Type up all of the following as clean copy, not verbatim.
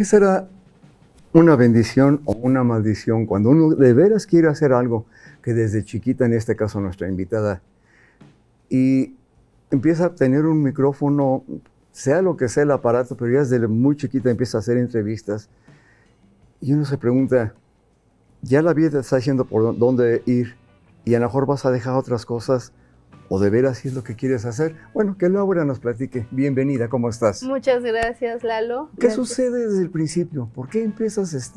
será una bendición o una maldición cuando uno de veras quiere hacer algo que desde chiquita, en este caso nuestra invitada, y empieza a tener un micrófono, sea lo que sea el aparato, pero ya desde muy chiquita empieza a hacer entrevistas y uno se pregunta, ya la vida te está diciendo por dónde ir y a lo mejor vas a dejar otras cosas o de veras si es lo que quieres hacer. Bueno, que Laura nos platique. Bienvenida, ¿cómo estás? Muchas gracias, Lalo. ¿Qué Gracias. sucede desde el principio? ¿Por qué empiezas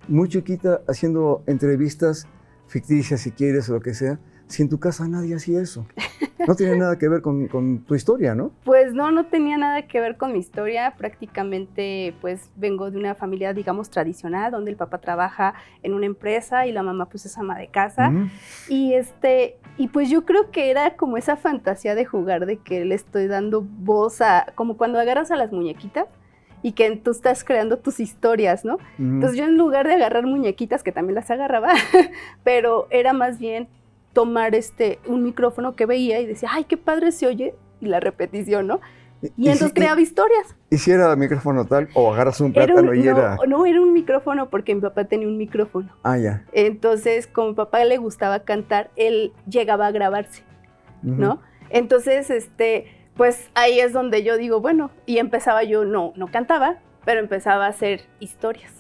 muy chiquita haciendo entrevistas ficticias, si quieres, o lo que sea, si en tu casa nadie hacía eso? No tiene nada que ver con tu historia, ¿no? Pues no tenía nada que ver con mi historia. Prácticamente, pues vengo de una familia, digamos, tradicional, donde el papá trabaja en una empresa y la mamá, pues, es ama de casa. Uh-huh. Y pues yo creo que era como esa fantasía de jugar, de que le estoy dando voz a, como cuando agarras a las muñequitas y que tú estás creando tus historias, ¿no? Uh-huh. Entonces yo, en lugar de agarrar muñequitas, que también las agarraba, pero era más bien tomar un micrófono que veía y decía, ay, qué padre se oye, y la repetición, ¿no? Y entonces creaba historias. ¿Y si era micrófono tal o agarras un plátano y era...? No, era un micrófono porque mi papá tenía un micrófono. Ah, ya. Entonces, como a mi papá le gustaba cantar, él llegaba a grabarse, uh-huh, ¿no? Entonces, pues ahí es donde yo digo, bueno, y empezaba yo, no cantaba, pero empezaba a hacer historias.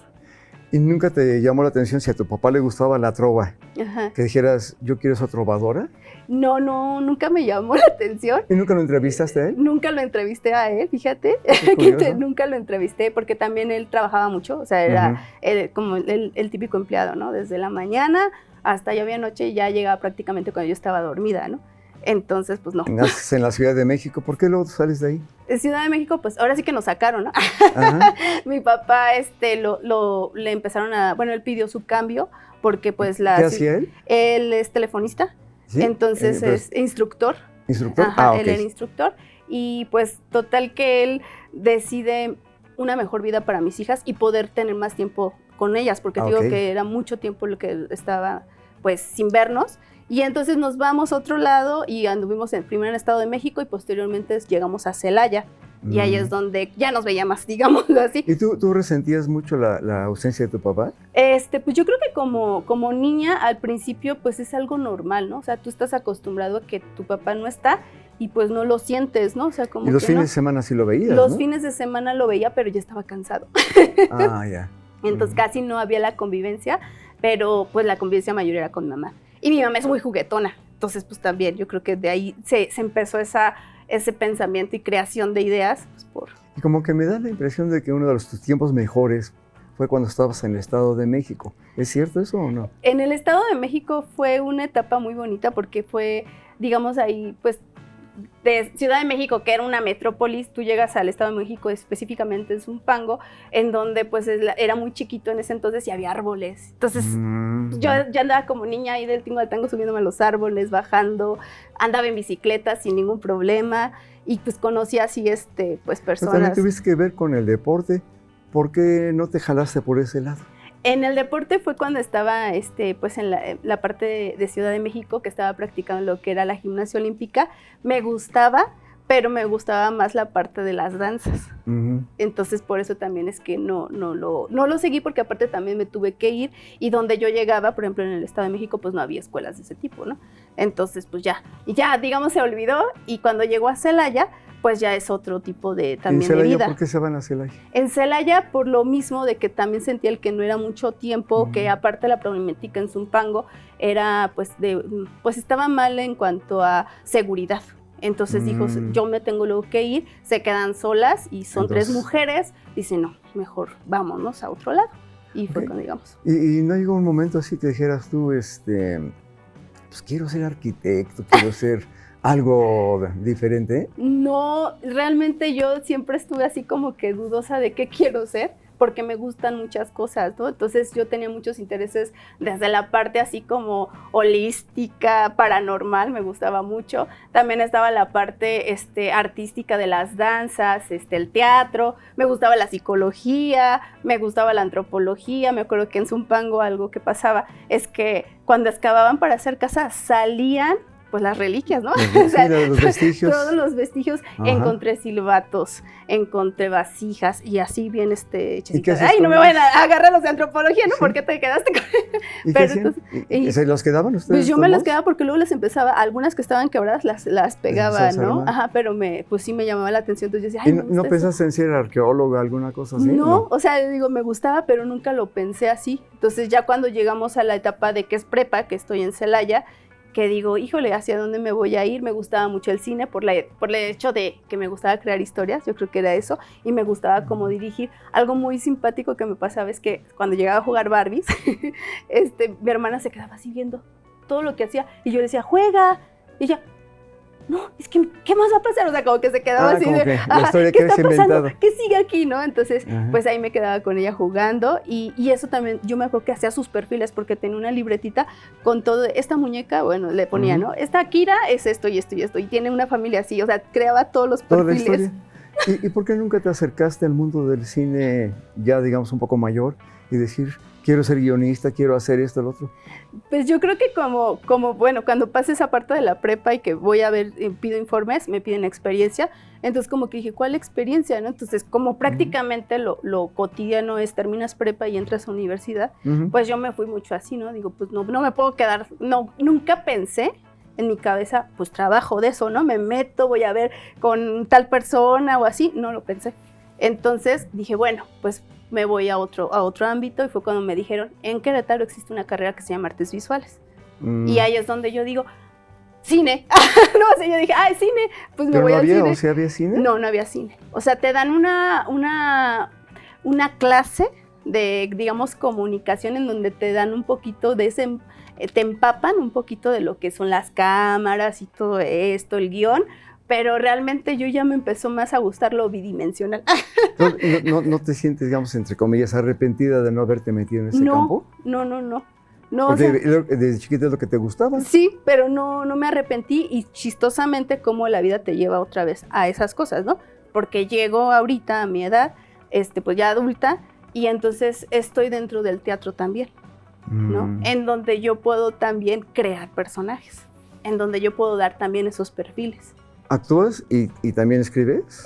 ¿Y nunca te llamó la atención si a tu papá le gustaba la trova? Ajá. Que dijeras, ¿yo quiero ser trovadora? No, nunca me llamó la atención. ¿Y nunca lo entrevistaste a él? Nunca lo entrevisté a él, fíjate. Nunca lo entrevisté porque también él trabajaba mucho, o sea, era como el típico empleado, ¿no? Desde la mañana hasta ya había noche y ya llegaba prácticamente cuando yo estaba dormida, ¿no? Entonces, pues no. Naces en la Ciudad de México, ¿por qué luego sales de ahí? En Ciudad de México, pues ahora sí que nos sacaron, ¿no? Ajá. Mi papá, le empezaron a, bueno, él pidió su cambio porque pues ¿Qué hacía él? Él es telefonista, ¿sí? Entonces es instructor. ¿Instructor? Ajá, él era instructor y pues total que él decide una mejor vida para mis hijas y poder tener más tiempo con ellas, porque digo que era mucho tiempo lo que estaba pues sin vernos. Y entonces nos vamos a otro lado y anduvimos primero en Estado de México y posteriormente llegamos a Celaya. Y ahí es donde ya nos veía más, digámoslo así. ¿Y tú resentías mucho la ausencia de tu papá? Pues yo creo que como niña al principio pues es algo normal, ¿no? O sea, tú estás acostumbrado a que tu papá no está y pues no lo sientes, ¿no? O sea, como ¿Y los que fines de semana sí lo veías, Los ¿no? fines de semana lo veía, pero ya estaba cansado. Ah, ya. Entonces casi no había la convivencia, pero pues la convivencia mayor era con mamá. Y mi mamá es muy juguetona, entonces pues también yo creo que de ahí se empezó ese pensamiento y creación de ideas. Pues, Y como que me da la impresión de que uno de tus tiempos mejores fue cuando estabas en el Estado de México. ¿Es cierto eso o no? En el Estado de México fue una etapa muy bonita porque fue, digamos, ahí pues de Ciudad de México, que era una metrópolis, tú llegas al Estado de México, específicamente en Zumpango, en donde pues era muy chiquito en ese entonces y había árboles. Entonces yo ya andaba como niña ahí del tingo al tango subiéndome a los árboles, bajando, andaba en bicicleta sin ningún problema y pues conocí así pues personas. Pero también tuviste que ver con el deporte. ¿Por qué no te jalaste por ese lado? En el deporte fue cuando estaba pues en la parte de Ciudad de México, que estaba practicando lo que era la gimnasia olímpica. Me gustaba, pero me gustaba más la parte de las danzas. Uh-huh. Entonces por eso también es que no lo seguí, porque aparte también me tuve que ir y donde yo llegaba, por ejemplo en el Estado de México, pues no había escuelas de ese tipo, ¿no? Entonces pues ya digamos se olvidó y cuando llegó a Celaya, pues ya es otro tipo de también de vida. ¿En Celaya por qué se van a Celaya? En Celaya por lo mismo de que también sentía el que no era mucho tiempo, que aparte la problemática en Zumpango era pues estaba mal en cuanto a seguridad. Entonces dijo, yo me tengo luego que ir, se quedan solas y son 3 mujeres, dice no, mejor vámonos a otro lado. Y fue cuando llegamos. ¿Y no llegó un momento así que dijeras tú, pues quiero ser arquitecto, quiero ser algo diferente? No, realmente yo siempre estuve así como que dudosa de qué quiero ser, porque me gustan muchas cosas, ¿no? Entonces yo tenía muchos intereses desde la parte así como holística, paranormal, me gustaba mucho. También estaba la parte artística de las danzas, el teatro, me gustaba la psicología, me gustaba la antropología. Me acuerdo que en Zumpango algo que pasaba es que cuando excavaban para hacer casas salían pues las reliquias, ¿no? Sí, O sea, los vestigios. todos los vestigios. Ajá. Encontré silbatos, encontré vasijas y así bien ¿Y qué haces Ay, no con me vayan ellos? a agarrar los de antropología, ¿no? Sí. ¿Por qué te quedaste con ¿Y qué Pero hacían? entonces- ¿Y se los quedaban ustedes? Pues yo me las todos? quedaba porque luego les empezaba, algunas que estaban quebradas las pegaba, empezabas a ¿no? armar. Ajá, pero pues sí me llamaba la atención, entonces yo decía, ¿Y ay, no, me no gusta eso. pensaste en ser arqueóloga, alguna cosa así? No, o sea, digo, me gustaba, pero nunca lo pensé así. Entonces ya cuando llegamos a la etapa de que es prepa, que estoy en Celaya, que digo, híjole, ¿hacia dónde me voy a ir? Me gustaba mucho el cine por el hecho de que me gustaba crear historias, yo creo que era eso, y me gustaba como dirigir. Algo muy simpático que me pasaba es que cuando llegaba a jugar Barbies, mi hermana se quedaba así viendo todo lo que hacía, y yo le decía, juega, y ella, no, es que, ¿qué más va a pasar? O sea, como que se quedaba así como de, que la ajá, historia ¿qué que está habías pasando? inventado. ¿Qué sigue aquí, no? Entonces, Ajá. pues ahí me quedaba con ella jugando y eso también, yo me acuerdo que hacía sus perfiles porque tenía una libretita con todo, esta muñeca, bueno, le ponía, Ujú. ¿no? Esta Kira es esto y esto y esto, y tiene una familia así, o sea, creaba todos los Toda la perfiles. historia. ¿Y por qué nunca te acercaste al mundo del cine ya, digamos, un poco mayor y decir, quiero ser guionista, quiero hacer esto, lo otro? Pues yo creo que bueno, cuando pase esa parte de la prepa y que voy a ver, pido informes, me piden experiencia, entonces como que dije, ¿cuál experiencia, no? Entonces, como prácticamente lo cotidiano es, terminas prepa y entras a universidad, Ujú. pues yo me fui mucho así, ¿no? Digo, pues no me puedo quedar, no, nunca pensé en mi cabeza, pues trabajo de eso, ¿no? Me meto, voy a ver con tal persona o así, no lo pensé. Entonces dije, bueno, pues me voy a otro ámbito y fue cuando me dijeron, en Querétaro existe una carrera que se llama Artes Visuales. Y ahí es donde yo digo, cine. No, o sea, yo dije, ay, cine, pues me ¿Pero voy no al había, cine. o sea, había cine? No había cine. O sea, te dan una clase de, digamos, comunicación en donde te dan un poquito de ese, te empapan un poquito de lo que son las cámaras y todo esto, el guión, pero realmente yo ya me empezó más a gustar lo bidimensional. Entonces, ¿no te sientes, digamos, entre comillas, arrepentida de no haberte metido en ese campo? No. No, Porque o sea, desde chiquita es lo que te gustaba. sí, pero no me arrepentí y chistosamente cómo la vida te lleva otra vez a esas cosas, ¿no? Porque llego ahorita a mi edad, pues ya adulta, y entonces estoy dentro del teatro también, ¿no? En donde yo puedo también crear personajes, en donde yo puedo dar también esos perfiles. ¿Actúas y también escribes?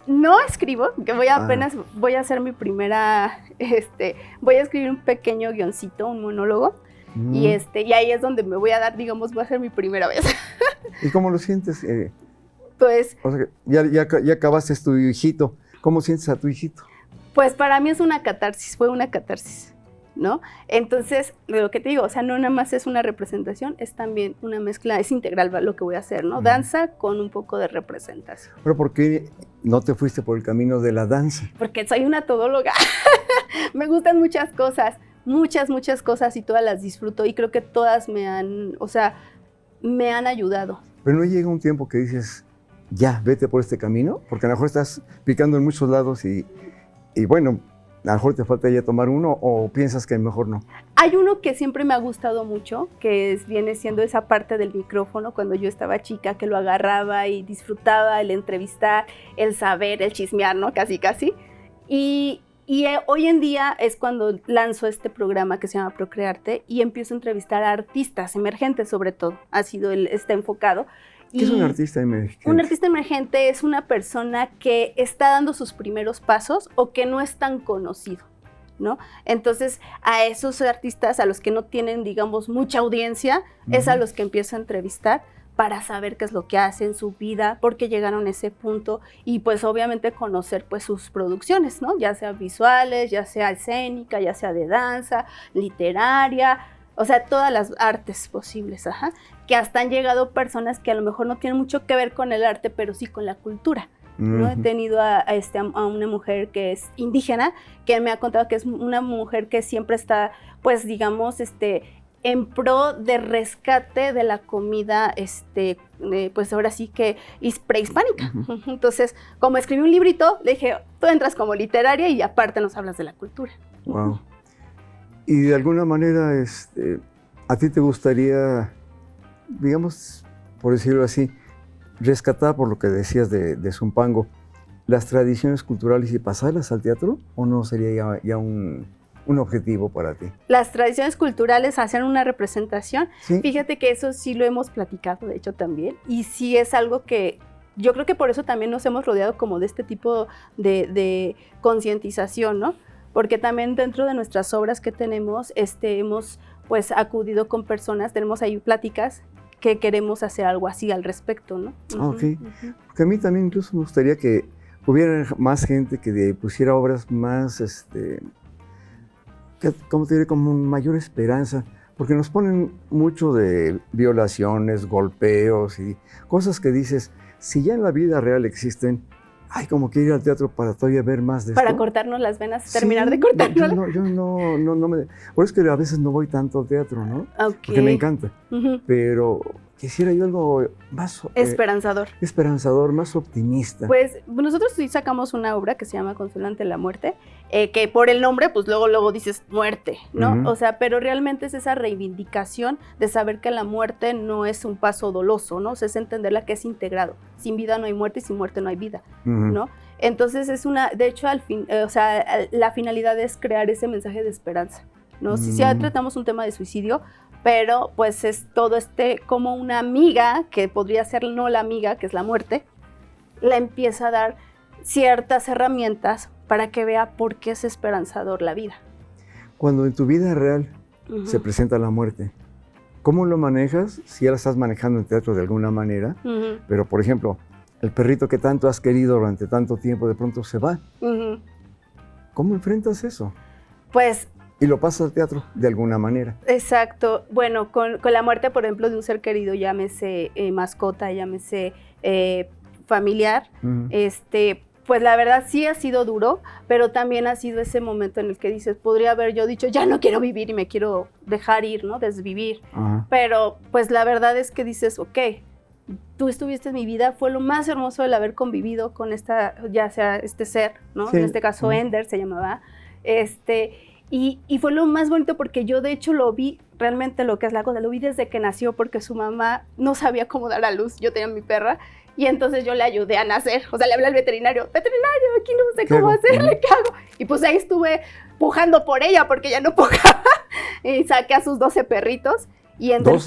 No escribo, que apenas voy a hacer mi primera, voy a escribir un pequeño guioncito, un monólogo, y ahí es donde me voy a dar, digamos, voy a hacer mi primera vez. ¿Y cómo lo sientes? Pues, O sea, ya acabaste tu hijito. ¿Cómo sientes a tu hijito? pues para mí es una catarsis, fue una catarsis, ¿no? Entonces, lo que te digo, o sea, no nada más es una representación, es también una mezcla, es integral lo que voy a hacer, ¿no? Danza con un poco de representación. ¿Pero por qué no te fuiste por el camino de la danza? Porque soy una todóloga. Me gustan muchas cosas y todas las disfruto y creo que todas me han ayudado. Pero no llega un tiempo que dices, ya, vete por este camino, porque a lo mejor estás picando en muchos lados y bueno, a lo mejor te falta ya tomar uno o piensas que mejor no. Hay uno que siempre me ha gustado mucho, que viene siendo esa parte del micrófono cuando yo estaba chica, que lo agarraba y disfrutaba el entrevistar, el saber, el chismear, ¿no? Casi. Y hoy en día es cuando lanzo este programa que se llama Procrearte y empiezo a entrevistar a artistas emergentes sobre todo, está enfocado. ¿Qué es un artista emergente? Un artista emergente es una persona que está dando sus primeros pasos o que no es tan conocido, ¿no? Entonces, a esos artistas, a los que no tienen, digamos, mucha audiencia, es a los que empiezo a entrevistar para saber qué es lo que hacen, su vida, por qué llegaron a ese punto y pues obviamente conocer pues sus producciones, ¿no? Ya sea visuales, ya sea escénica, ya sea de danza, literaria, o sea, todas las artes posibles, que hasta han llegado personas que a lo mejor no tienen mucho que ver con el arte, pero sí con la cultura, ¿no? He tenido a una mujer que es indígena, que me ha contado que es una mujer que siempre está, pues digamos, en pro de rescate de la comida, pues ahora sí que es prehispánica. Entonces, como escribí un librito, le dije, tú entras como literaria y aparte nos hablas de la cultura. Wow. Y de alguna manera, ¿a ti te gustaría, digamos, por decirlo así, rescatar, por lo que decías de Zumpango, las tradiciones culturales y pasarlas al teatro? ¿O no sería ya un un objetivo para ti. Las tradiciones culturales hacen una representación. Sí. Fíjate que eso sí lo hemos platicado, de hecho, también. Y sí es algo que yo creo que por eso también nos hemos rodeado como de este tipo de concientización, ¿no? Porque también dentro de nuestras obras que tenemos, hemos pues acudido con personas, tenemos ahí pláticas que queremos hacer algo así al respecto, ¿no? Ok. Porque a mí también incluso me gustaría que hubiera más gente que pusiera obras más, ¿cómo te diré? Como mayor esperanza, porque nos ponen mucho de violaciones, golpeos y cosas que dices, si ya en la vida real existen, ay, como que ir al teatro para todavía ver más de esto. Para cortarnos las venas, terminar de cortarnos. Yo no me... Por eso que a veces no voy tanto al teatro, ¿no? Okay. Porque me encanta, pero quisiera yo algo más... esperanzador. Esperanzador, más optimista. Pues nosotros sí sacamos una obra que se llama Consuelo ante la muerte, que por el nombre, pues luego dices muerte, ¿no? O sea, pero realmente es esa reivindicación de saber que la muerte no es un paso doloso, ¿no? O sea, es entenderla que es integrado. Sin vida no hay muerte y sin muerte no hay vida, ¿no? Entonces es de hecho, la finalidad es crear ese mensaje de esperanza, ¿no? Si ya tratamos un tema de suicidio, pero pues es todo como una amiga, que podría ser no la amiga, que es la muerte, la empieza a dar ciertas herramientas para que vea por qué es esperanzador la vida. Cuando en tu vida real se presenta la muerte, ¿cómo lo manejas? Si ya la estás manejando en teatro de alguna manera, pero por ejemplo, el perrito que tanto has querido durante tanto tiempo de pronto se va. ¿Cómo enfrentas eso? Pues... Y lo pasas al teatro de alguna manera. Exacto. Bueno, con la muerte, por ejemplo, de un ser querido, llámese mascota, llámese familiar, pues la verdad sí ha sido duro, pero también ha sido ese momento en el que dices, podría haber yo dicho, ya no quiero vivir y me quiero dejar ir, ¿no? Desvivir. Pero pues la verdad es que dices, ok, tú estuviste en mi vida, fue lo más hermoso el haber convivido con ya sea este ser, ¿no? Sí. En este caso Ender se llamaba, y fue lo más bonito porque yo de hecho lo vi, realmente lo que es la cosa, lo vi desde que nació porque su mamá no sabía cómo dar a luz, yo tenía mi perra, y entonces yo le ayudé a nacer, o sea, le hablé al veterinario, aquí no sé cómo hacerle, ¿qué hago? Y pues ahí estuve pujando por ella porque ya no pujaba, y saqué a sus 12 perritos, y Ender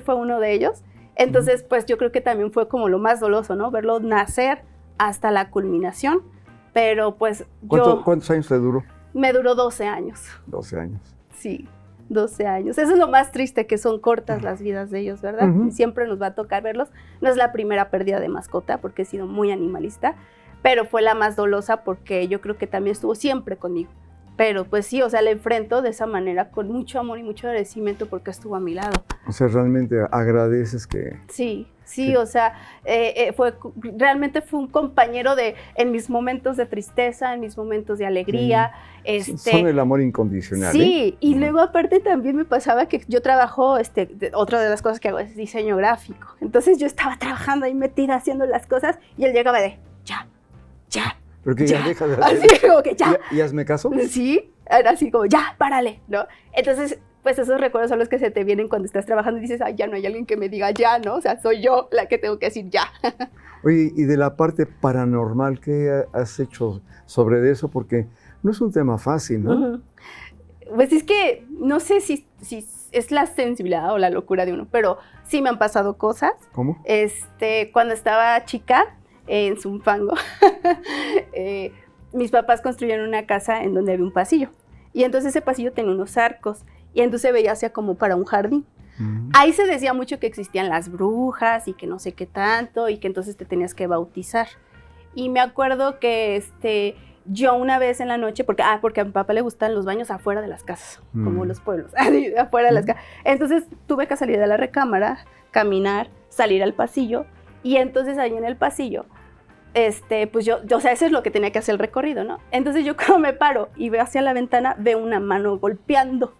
fue uno de ellos. Entonces, pues yo creo que también fue como lo más doloso, ¿no? Verlo nacer hasta la culminación, pero pues ¿Cuántos años te duró? Me duró 12 años. 12 años. Sí, 12 años. Eso es lo más triste, que son cortas las vidas de ellos, ¿verdad? Y siempre nos va a tocar verlos. No es la primera pérdida de mascota, porque he sido muy animalista, pero fue la más dolosa porque yo creo que también estuvo siempre conmigo. Pero pues sí, o sea, la enfrento de esa manera con mucho amor y mucho agradecimiento porque estuvo a mi lado. O sea, realmente agradeces que... Sí, o sea, realmente fue un compañero en mis momentos de tristeza, en mis momentos de alegría. Son el amor incondicional. Sí, y luego aparte también me pasaba que yo trabajo, otra de las cosas que hago es diseño gráfico. Entonces yo estaba trabajando ahí metida haciendo las cosas y él llegaba de, ya. ¿Pero que ya deja de hacer? Así como que ya. ¿Y hazme caso? Sí, era así como, ya, párale, ¿no? Entonces, pues esos recuerdos son los que se te vienen cuando estás trabajando y dices, ay, ya no hay alguien que me diga ya, ¿no? O sea, soy yo la que tengo que decir ya. Oye, y de la parte paranormal, ¿qué has hecho sobre eso? Porque no es un tema fácil, ¿no? Pues es que no sé si es la sensibilidad o la locura de uno, pero sí me han pasado cosas. ¿Cómo? Cuando estaba chica, en Zumpango, mis papás construyeron una casa en donde había un pasillo. Y entonces ese pasillo tenía unos arcos. Y entonces veía hacia como para un jardín. Ahí se decía mucho que existían las brujas y que no sé qué tanto, y que entonces te tenías que bautizar. Y me acuerdo que yo una vez en la noche, porque a mi papá le gustan los baños afuera de las casas, como los pueblos, afuera de las casas. Entonces tuve que salir de la recámara, caminar, salir al pasillo, y entonces ahí en el pasillo, pues yo, o sea, eso es lo que tenía que hacer el recorrido, ¿no? Entonces yo cuando me paro y veo hacia la ventana, veo una mano golpeando.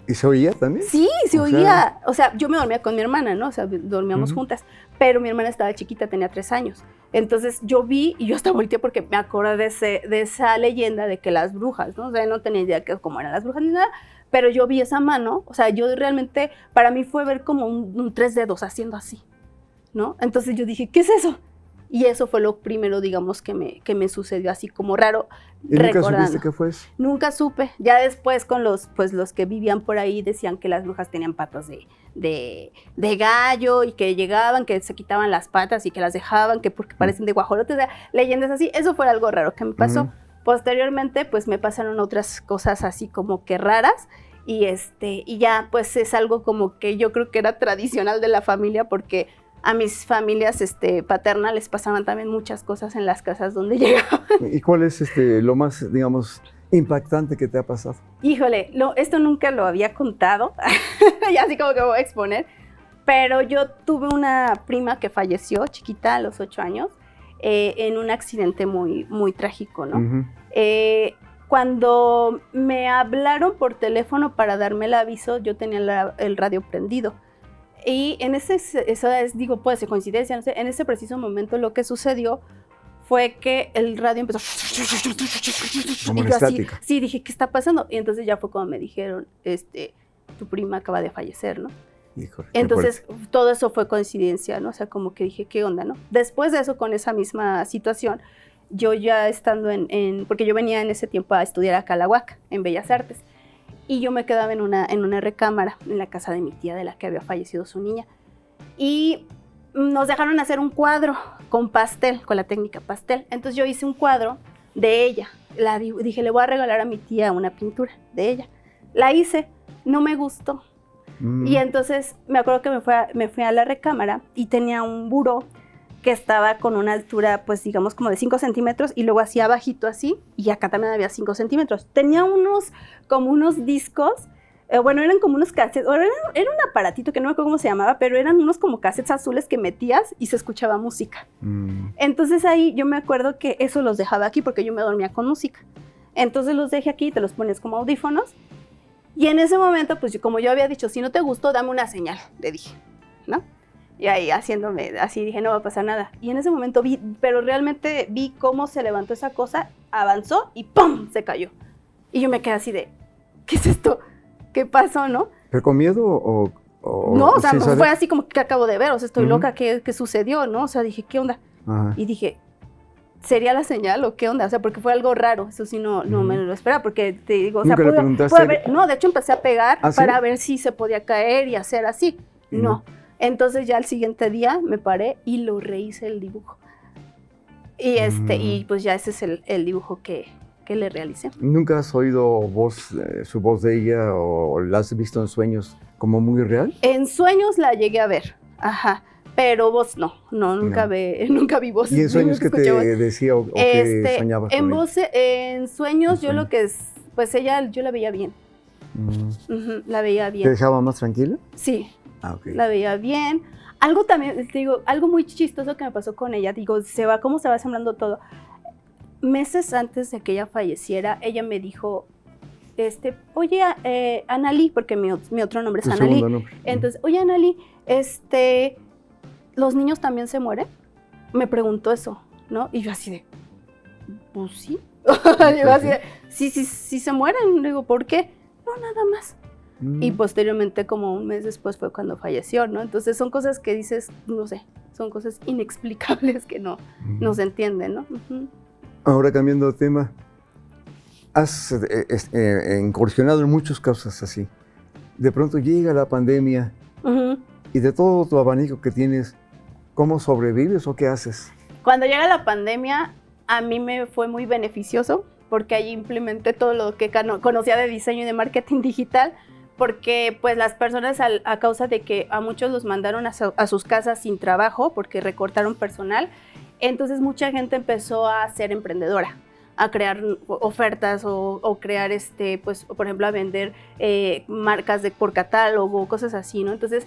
¿Y se oía también? Sí, se oía. O sea, yo me dormía con mi hermana, ¿no? O sea, dormíamos juntas, pero mi hermana estaba chiquita, tenía 3 años. Entonces yo vi y yo hasta volteé porque me acordé de esa leyenda de que las brujas, ¿no? O sea, no tenía idea de cómo eran las brujas ni nada, pero yo vi esa mano, o sea, yo realmente, para mí fue ver como un 3 dedos haciendo así, ¿no? Entonces yo dije, ¿qué es eso? Y eso fue lo primero, digamos, que me sucedió así como raro. ¿Y nunca supiste qué fue eso? Nunca supe. Ya después con los que vivían por ahí decían que las brujas tenían patas de gallo y que llegaban, que se quitaban las patas y que las dejaban, que porque parecen de guajolotes, o sea, leyendas así. Eso fue algo raro que me pasó. Posteriormente, pues me pasaron otras cosas así como que raras. Y ya, pues es algo como que yo creo que era tradicional de la familia, porque a mis familias paternas les pasaban también muchas cosas en las casas donde llegaban. ¿Y cuál es lo más, digamos, impactante que te ha pasado? Híjole, esto nunca lo había contado, y así como que voy a exponer, pero yo tuve una prima que falleció chiquita a los 8 años en un accidente muy, muy trágico, ¿no? Cuando me hablaron por teléfono para darme el aviso, yo tenía el radio prendido. Y en digo, puede ser coincidencia, no sé, en ese preciso momento lo que sucedió fue que el radio empezó... Como una estática. Sí, dije, ¿qué está pasando? Y entonces ya fue cuando me dijeron, tu prima acaba de fallecer, ¿no? Híjole, entonces todo eso fue coincidencia, ¿no? O sea, como que dije, ¿qué onda, no? Después de eso, con esa misma situación, yo ya estando porque yo venía en ese tiempo a estudiar a Calahuac, en Bellas Artes, y yo me quedaba en una recámara en la casa de mi tía, de la que había fallecido su niña, y nos dejaron hacer un cuadro con pastel, con la técnica pastel. Entonces yo hice un cuadro de ella, dije, le voy a regalar a mi tía una pintura de ella. La hice, no me gustó, y entonces me acuerdo que me fui a la recámara y tenía un buró que estaba con una altura, pues digamos como de 5 centímetros, y luego hacía bajito así, y acá también había 5 centímetros. Tenía como unos discos, bueno, eran como unos cassettes, era un aparatito que no me acuerdo cómo se llamaba, pero eran unos como cassettes azules que metías y se escuchaba música. Entonces ahí yo me acuerdo que eso los dejaba aquí porque yo me dormía con música. Entonces los dejé aquí, te los pones como audífonos, y en ese momento, pues como yo había dicho, si no te gustó, dame una señal, le dije, ¿no? Y ahí haciéndome, así dije, no va a pasar nada. Y en ese momento pero realmente vi cómo se levantó esa cosa, avanzó y ¡pum! Se cayó. Y yo me quedé así de, ¿qué es esto? ¿Qué pasó, no? ¿Pero con miedo o no, o sea, sí, fue así como que acabo de ver, o sea, estoy loca, ¿qué sucedió, no? O sea, dije, ¿qué onda? Ajá. Y dije, ¿sería la señal o qué onda? O sea, porque fue algo raro, eso sí no me lo esperaba, porque te digo, o sea, pude haber, no, de hecho empecé a pegar para ver si se podía caer y hacer así. No. Entonces ya al siguiente día me paré y lo rehice el dibujo. Y y pues ya ese es el dibujo que le realicé. ¿Nunca has oído su voz de ella o la has visto en sueños como muy real? En sueños la llegué a ver, ajá, pero voz nunca vi voz. ¿Y en sueños qué te decía o qué soñabas con ella? En sueños yo lo que es, pues ella, yo la veía bien. La veía bien. ¿Te dejaba más tranquila? Sí. Okay. La veía bien. Algo también, te digo, algo muy chistoso que me pasó con ella, digo, cómo se va sembrando todo. Meses antes de que ella falleciera, ella me dijo, oye, Analí, porque mi otro nombre es Analí. Entonces, oye, Analí, ¿los niños también se mueren? Me preguntó eso, ¿no? Y yo así de, pues sí. Yo así de, sí se mueren. Le digo, ¿por qué? No, nada más. Y posteriormente, como un mes después, fue cuando falleció, ¿no? Entonces son cosas que dices, no sé, son cosas inexplicables que no se entienden, ¿no? Ahora, cambiando de tema, has incursionado en muchas cosas así. De pronto llega la pandemia y de todo tu abanico que tienes, ¿cómo sobrevives o qué haces? Cuando llega la pandemia, a mí me fue muy beneficioso porque ahí implementé todo lo que conocía de diseño y de marketing digital, porque pues las personas a causa de que a muchos los mandaron a sus casas sin trabajo porque recortaron personal, entonces mucha gente empezó a ser emprendedora, a crear ofertas o crear, pues por ejemplo a vender marcas por catálogo, cosas así, ¿no? Entonces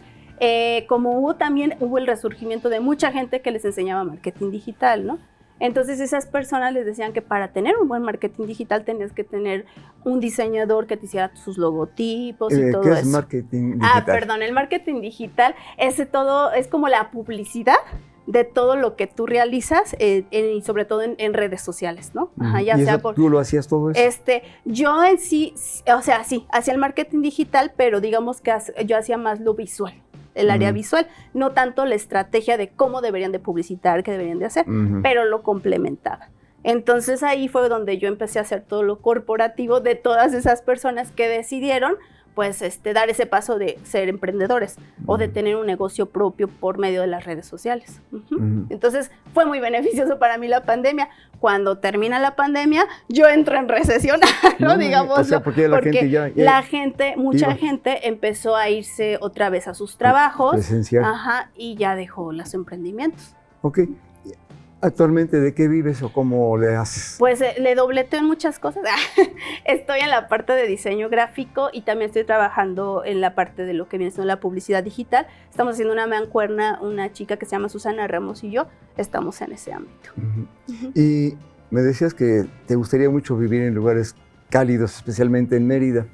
como hubo el resurgimiento de mucha gente que les enseñaba marketing digital, ¿no? Entonces esas personas les decían que para tener un buen marketing digital tenías que tener un diseñador que te hiciera sus logotipos y todo eso. ¿Qué es marketing digital? El marketing digital es como la publicidad de todo lo que tú realizas y sobre todo en redes sociales, ¿no? Ajá, ya ¿Y sea eso, tú lo hacías todo eso? Yo en sí, o sea, sí, hacía el marketing digital, pero digamos que yo hacía más lo visual. el área visual, no tanto la estrategia de cómo deberían de publicitar, qué deberían de hacer, pero lo complementaba. Entonces ahí fue donde yo empecé a hacer todo lo corporativo de todas esas personas que decidieron pues dar ese paso de ser emprendedores o de tener un negocio propio por medio de las redes sociales. Entonces fue muy beneficioso para mí la pandemia. Cuando termina la pandemia, yo entro en recesión, ¿no? Digamos, o sea, porque la gente mucha gente empezó a irse otra vez a sus trabajos. Presencial. Y ya dejó los emprendimientos. Ok. ¿Actualmente de qué vives o cómo le haces? Pues le dobleteo en muchas cosas. Estoy en la parte de diseño gráfico y también estoy trabajando en la parte de lo que viene siendo la publicidad digital. Estamos haciendo una mancuerna, una chica que se llama Susana Ramos y yo, estamos en ese ámbito. Y me decías que te gustaría mucho vivir en lugares cálidos, especialmente en Mérida.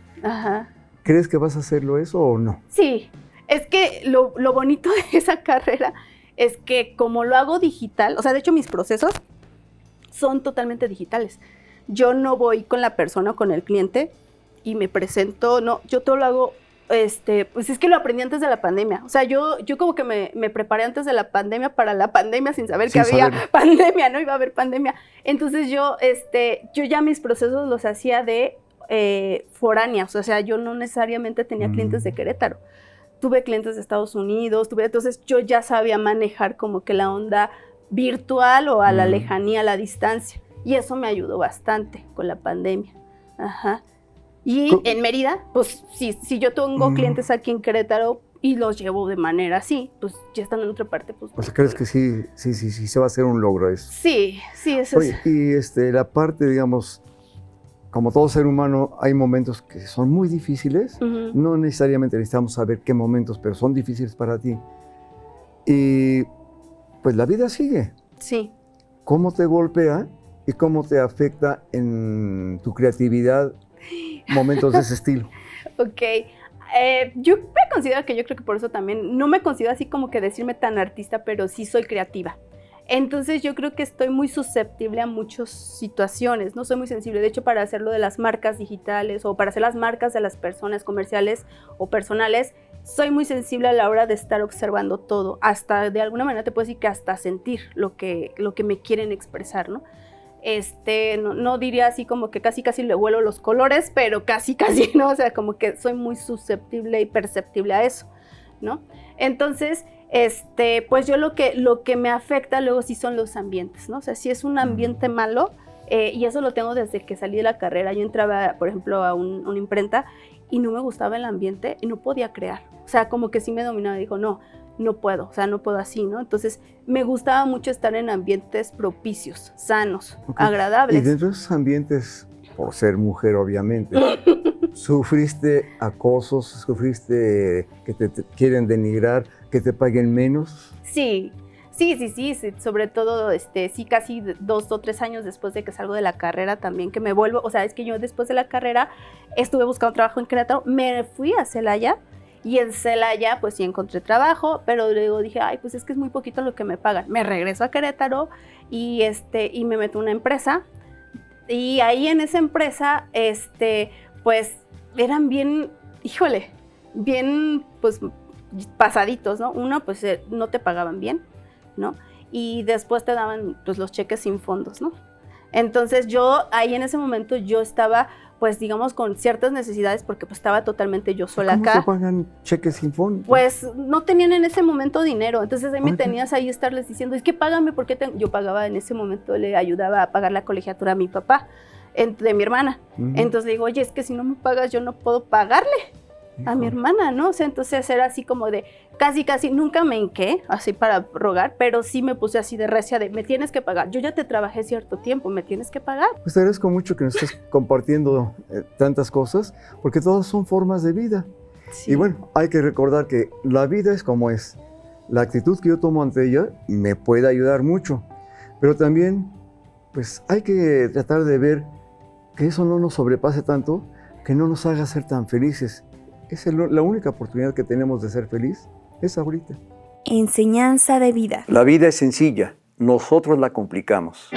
¿Crees que vas a hacerlo eso o no? Sí, es que lo bonito de esa carrera es que como lo hago digital, o sea, de hecho mis procesos son totalmente digitales. Yo no voy con la persona o con el cliente y me presento, no, yo todo lo hago, pues es que lo aprendí antes de la pandemia. O sea, yo como que me preparé antes de la pandemia para la pandemia sin saber que había pandemia, ¿no? Iba a haber pandemia. Entonces yo ya mis procesos los hacía de foráneas, o sea, yo no necesariamente tenía clientes de Querétaro. Tuve clientes de Estados Unidos, entonces yo ya sabía manejar como que la onda virtual o a la lejanía, a la distancia. Y eso me ayudó bastante con la pandemia. Y en Mérida, pues si yo tengo clientes aquí en Querétaro y los llevo de manera así, pues ya están en otra parte. Pues, o sea, ¿crees que sí se va a hacer un logro eso? Sí, eso es. Y la parte, digamos, como todo ser humano, hay momentos que son muy difíciles. No necesariamente necesitamos saber qué momentos, pero son difíciles para ti. Y pues la vida sigue. Sí. ¿Cómo te golpea y cómo te afecta en tu creatividad momentos de ese estilo? Ok. Yo me considero que yo creo que por eso también, no me considero así como que decirme tan artista, pero sí soy creativa. Entonces yo creo que estoy muy susceptible a muchas situaciones, no soy muy sensible. De hecho, para hacerlo de las marcas digitales o para hacer las marcas de las personas comerciales o personales, soy muy sensible a la hora de estar observando todo. Hasta, de alguna manera te puedo decir que hasta sentir lo que me quieren expresar, ¿no? No diría así como que casi le huelo los colores, pero casi, ¿no? O sea, como que soy muy susceptible y perceptible a eso, ¿no? Entonces, pues yo lo que me afecta luego sí son los ambientes, ¿no? O sea, si es un ambiente malo, y eso lo tengo desde que salí de la carrera. Yo entraba, por ejemplo, a una imprenta y no me gustaba el ambiente y no podía crear. O sea, como que sí me dominaba y dijo, no puedo, o sea, no puedo así, ¿no? Entonces, me gustaba mucho estar en ambientes propicios, sanos, agradables. Y dentro de esos ambientes, por ser mujer, obviamente, ¿sufriste acosos? ¿Sufriste que te quieren denigrar, que te paguen menos? Sí, sobre todo, sí, casi 2 o 3 años después de que salgo de la carrera también, que me vuelvo, o sea, es que yo después de la carrera estuve buscando trabajo en Querétaro, me fui a Celaya, y en Celaya, pues sí encontré trabajo, pero luego dije, ay, pues es que es muy poquito lo que me pagan. Me regreso a Querétaro y me meto a una empresa. Y ahí en esa empresa, pues eran bien, pues pasaditos, ¿no? Uno, pues no te pagaban bien, ¿no? Y después te daban, pues, los cheques sin fondos, ¿no? Entonces yo, ahí en ese momento, yo estaba, pues digamos, con ciertas necesidades porque pues estaba totalmente yo sola acá. ¿Cómo te pagan cheques sin fondos? Pues no tenían en ese momento dinero, entonces ahí me tenías ahí estarles diciendo, es que págame porque yo pagaba en ese momento, le ayudaba a pagar la colegiatura a mi papá, de mi hermana. Entonces le digo, oye, es que si no me pagas yo no puedo pagarle a mi hermana, ¿no? O sea, entonces era así como de casi, nunca me hinqué así para rogar, pero sí me puse así de recia de, me tienes que pagar, yo ya te trabajé cierto tiempo, me tienes que pagar. Pues te agradezco mucho que nos estés compartiendo tantas cosas, porque todas son formas de vida. Sí. Y bueno, hay que recordar que la vida es como es. La actitud que yo tomo ante ella me puede ayudar mucho, pero también pues hay que tratar de ver que eso no nos sobrepase tanto, que no nos haga ser tan felices. Es la única oportunidad que tenemos de ser feliz, es ahorita. Enseñanza de vida. La vida es sencilla, nosotros la complicamos.